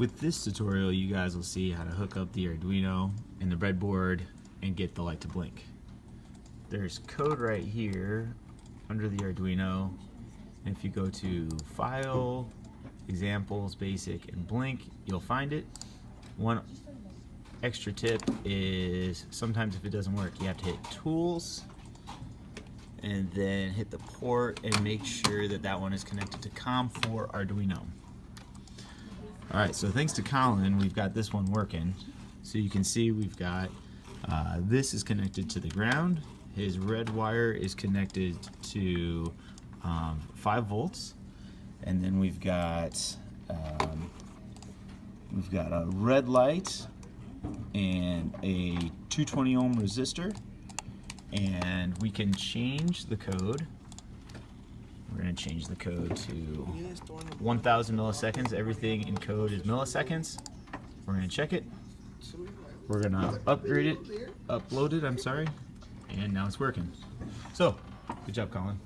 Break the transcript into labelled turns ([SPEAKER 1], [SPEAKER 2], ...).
[SPEAKER 1] With this tutorial, you guys will see how to hook up the Arduino and the breadboard and get the light to blink. There's code right here under the Arduino. And if you go to File, Examples, Basic, and Blink, you'll find it. One extra tip is sometimes if it doesn't work, you have to hit Tools and then hit the port and make sure that that one is connected to COM for Arduino. Alright, so thanks to Colin, we've got this one working. So you can see we've got this is connected to the ground. His red wire is connected to 5 volts, and then we've got a red light and a 220 ohm resistor, and we can change the code. We're going to change the code to 1000 milliseconds. Everything in code is milliseconds. We're going to check it. We're going to upload it, I'm sorry, and now it's working. So, good job, Colin.